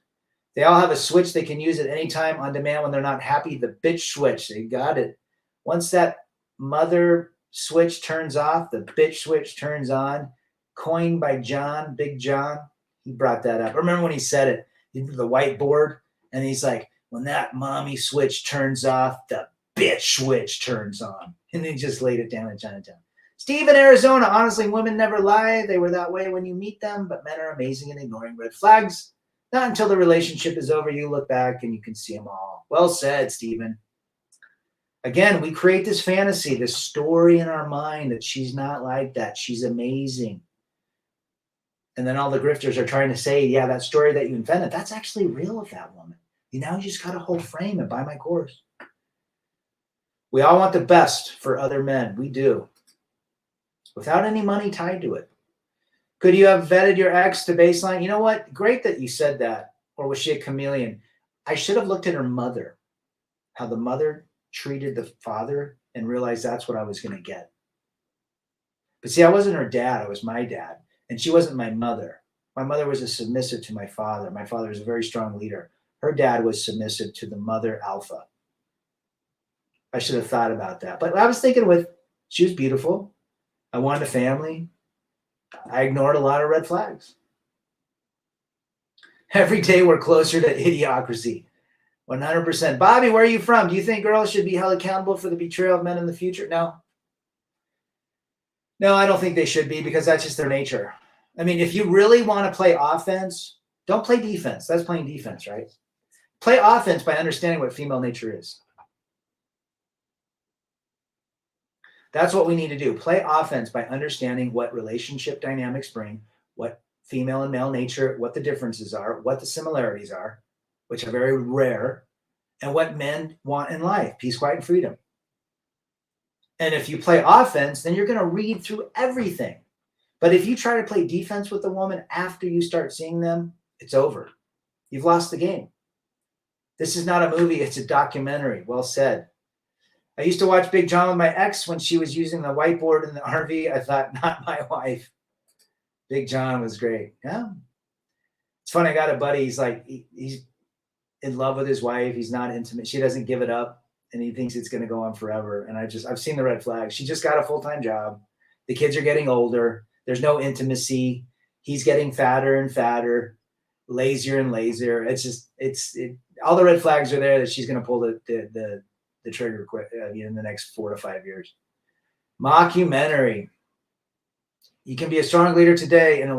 They all have a switch they can use at any time on demand when they're not happy. The bitch switch. They got it. Once that mother switch turns off, the bitch switch turns on. Coined by John, Big John. He brought that up. I remember when he said it. He did the whiteboard, and he's like, when that mommy switch turns off, the bitch switch turns on. And he just laid it down in Chinatown. Steve in Arizona. Honestly, women never lie. They were that way when you meet them, but men are amazing in ignoring red flags. Not until the relationship is over, you look back and you can see them all. Well said, Stephen. Again, we create this fantasy, this story in our mind that she's not like that. She's amazing. And then all the grifters are trying to say, yeah, that story that you invented, that's actually real of that woman. You just got to hold frame and buy my course. We all want the best for other men. We do. Without any money tied to it. Could you have vetted your ex to baseline? You know what? Great that you said that. Or was she a chameleon? I should have looked at her mother, how the mother treated the father, and realized that's what I was going to get. But see, I wasn't her dad. I was my dad. And she wasn't my mother. My mother was a submissive to my father. My father was a very strong leader. Her dad was submissive to the mother alpha. I should have thought about that. But I was thinking she was beautiful. I wanted a family. I ignored a lot of red flags. Every day we're closer to idiocracy. 100%. Bobby, where are you from? Do you think girls should be held accountable for the betrayal of men in the future? No. No, I don't think they should be, because that's just their nature. I mean, if you really want to play offense, don't play defense. That's playing defense, right? Play offense by understanding what female nature is. That's what we need to do. Play offense by understanding what relationship dynamics bring, what female and male nature, what the differences are, what the similarities are, which are very rare, and what men want in life, peace, quiet, and freedom. And if you play offense, then you're going to read through everything. But if you try to play defense with a woman after you start seeing them, it's over. You've lost the game. This is not a movie. It's a documentary. Well said. I used to watch Big John with my ex when she was using the whiteboard in the RV. I thought, not my wife. Big John was great. Yeah. It's funny. I got a buddy. He's like, he's in love with his wife. He's not intimate. She doesn't give it up. And he thinks it's going to go on forever. And I've seen the red flags. She just got a full-time job. The kids are getting older. There's no intimacy. He's getting fatter and fatter, lazier and lazier. All the red flags are there that she's going to pull the trigger quick in the next 4 to 5 years. Mockumentary. You can be a strong leader today, and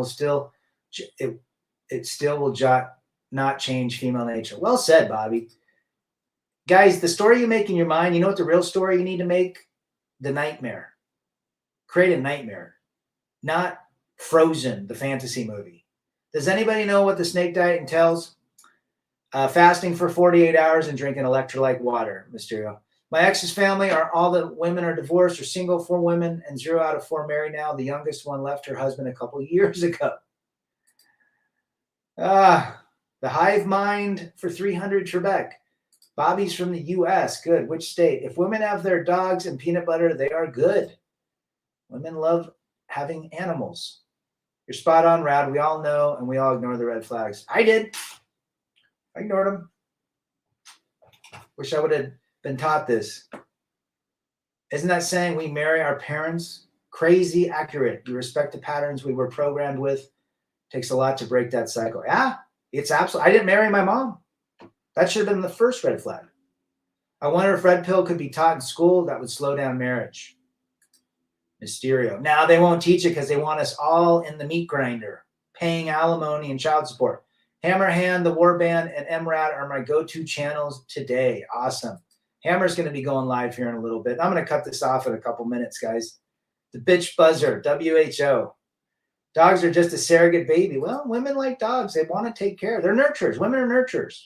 it still will not change female nature. Well said, Bobby. Guys, the story you make in your mind, you know what the real story you need to make? The nightmare. Create a nightmare, not Frozen, the fantasy movie. Does anybody know what the snake diet entails? Fasting for 48 hours and drinking electrolyte water, Mysterio. My ex's family all the women are divorced or single, 4 women, and 0 out of 4 married now. The youngest one left her husband a couple years ago. The hive mind for 300 Trebek. Bobby's from the U.S. Good. Which state? If women have their dogs and peanut butter, they are good. Women love having animals. You're spot on, Rad. We all know, and we all ignore the red flags. I did. I ignored them. Wish I would have been taught this. Isn't that saying we marry our parents? Crazy accurate. We respect the patterns we were programmed with. Takes a lot to break that cycle. Yeah, it's absolutely. I didn't marry my mom. That should have been the first red flag. I wonder if red pill could be taught in school. That would slow down marriage. Mysterio. Now they won't teach it because they want us all in the meat grinder, paying alimony and child support. Hammerhand, the Warband, and MRAD are my go-to channels today. Awesome. Hammer's going to be going live here in a little bit. I'm going to cut this off in a couple minutes, guys. The bitch buzzer, WHO. Dogs are just a surrogate baby. Well, women like dogs. They want to take care. They're nurturers. Women are nurturers.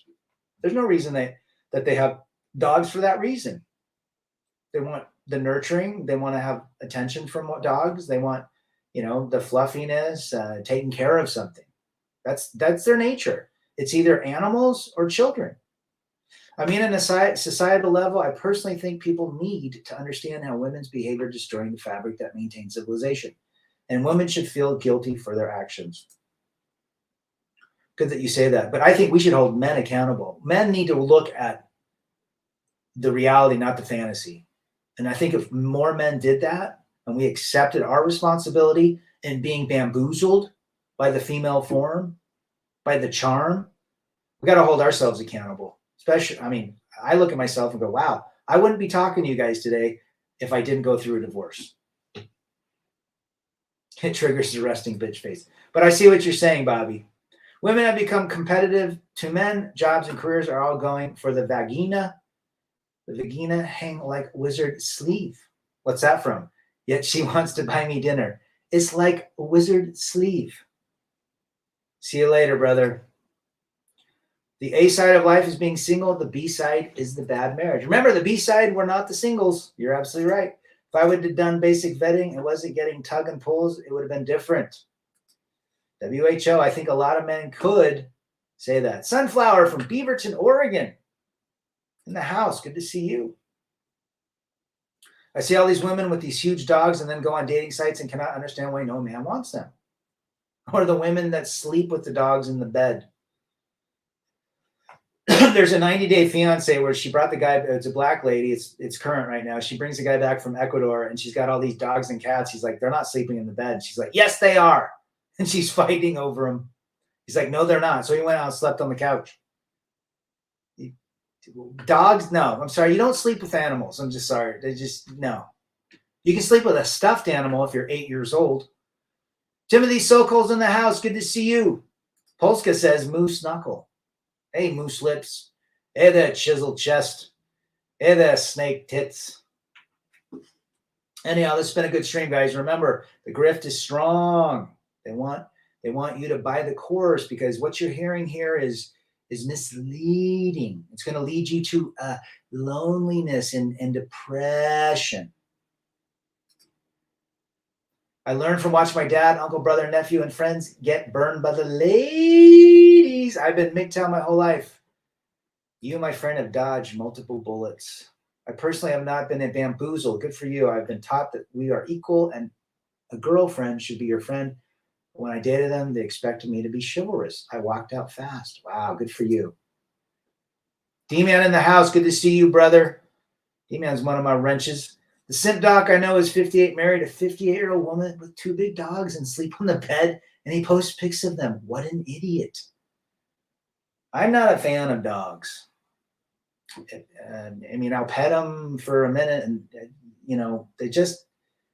There's no reason that they have dogs for that reason. They want the nurturing. They want to have attention from dogs. They want, the fluffiness, taking care of something. That's their nature. It's either animals or children. I mean, in a societal level, I personally think people need to understand how women's behavior destroying the fabric that maintains civilization. And women should feel guilty for their actions. Good that you say that. But I think we should hold men accountable. Men need to look at the reality, not the fantasy. And I think if more men did that and we accepted our responsibility in being bamboozled by the female form, by the charm, we got to hold ourselves accountable. Especially, I look at myself and go, wow, I wouldn't be talking to you guys today if I didn't go through a divorce. It triggers the resting bitch face. But I see what you're saying, Bobby. Women have become competitive to men. Jobs and careers are all going for the vagina. The vagina hang like wizard sleeve. What's that from? Yet she wants to buy me dinner. It's like a wizard sleeve. See you later, brother. The A side of life is being single. The B side is the bad marriage. Remember, the B side were not the singles. You're absolutely right. If I would have done basic vetting and wasn't getting tug and pulls, it would have been different. WHO, I think a lot of men could say that. Sunflower from Beaverton, Oregon. In the house. Good to see you. I see all these women with these huge dogs and then go on dating sites and cannot understand why no man wants them. Or the women that sleep with the dogs in the bed. There's a 90-day fiance where she brought the guy. It's a black lady. It's current right now. She brings the guy back from Ecuador and she's got all these dogs and cats. He's like, they're not sleeping in the bed. She's like, yes, they are. And she's fighting over him. He's like, no, they're not. So he went out and slept on the couch. Dogs, no. I'm sorry. You don't sleep with animals. I'm just sorry. They just, no. You can sleep with a stuffed animal if you're 8 years old. Timothy Sokol's in the house. Good to see you. Polska says moose knuckle. Hey, moose lips. Hey there, chiseled chest. Hey there, snake tits. Anyhow, this has been a good stream, guys. Remember, the grift is strong. They want They want you to buy the course because what you're hearing here is misleading. It's going to lead you to loneliness and depression. I learned from watching my dad, uncle, brother, nephew, and friends get burned by the ladies. I've been MGTOW my whole life. You, my friend, have dodged multiple bullets. I personally have not been bamboozled. Good for you. I've been taught that we are equal and a girlfriend should be your friend. When I dated them, they expected me to be chivalrous. I walked out fast. Wow, good for you. D-Man in the house. Good to see you, brother. D-Man's one of my wrenches. The simp doc I know is 58, married a 58-year-old woman with 2 big dogs and sleep on the bed, and he posts pics of them. What an idiot. I'm not a fan of dogs. I mean, I'll pet them for a minute and, you know, they just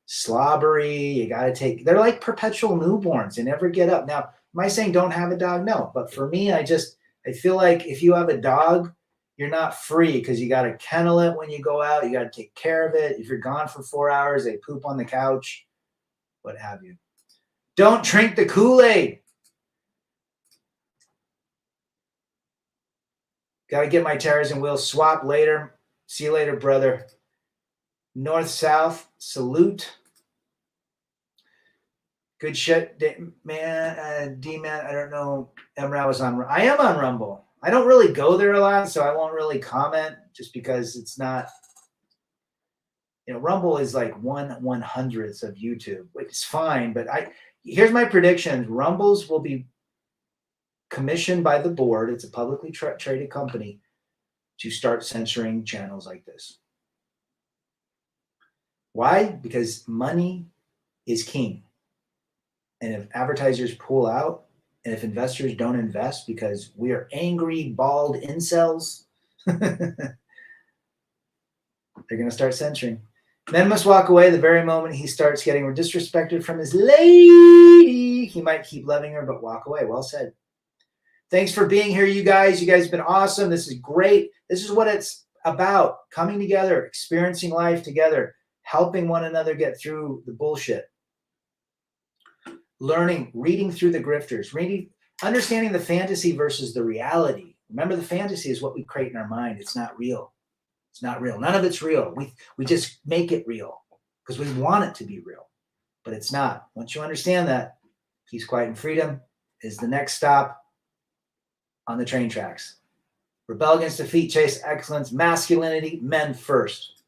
slobbery. You got to take, they're like perpetual newborns. They never get up. Now, am I saying don't have a dog? No. But for me, I feel like if you have a dog, you're not free because you got to kennel it when you go out. You got to take care of it. If you're gone for 4 hours, they poop on the couch, what have you. Don't drink the Kool-Aid. Got to get my tires and wheels swapped later. See you later, brother. North-south, salute. Good shit, man. D-Man, I don't know. Emra was on. I am on Rumble. I don't really go there a lot, so I won't really comment just because it's not, you know, Rumble is like 1/100th of YouTube, which is fine. But here's my prediction. Rumbles will be commissioned by the board. It's a publicly traded company to start censoring channels like this. Why? Because money is king. And if advertisers pull out, and if investors don't invest because we are angry, bald incels, they're going to start censoring. Men must walk away the very moment he starts getting disrespected from his lady. He might keep loving her, but walk away. Well said. Thanks for being here, you guys. You guys have been awesome. This is great. This is what it's about. Coming together, experiencing life together, helping one another get through the bullshit. Learning, reading through the grifters, understanding the fantasy versus the reality. Remember, the fantasy is what we create in our mind. It's not real. It's not real. None of it's real. We just make it real because we want it to be real, but it's not. Once you understand that, peace, quiet, and freedom is the next stop on the train tracks. Rebel against defeat, chase excellence, masculinity, men first.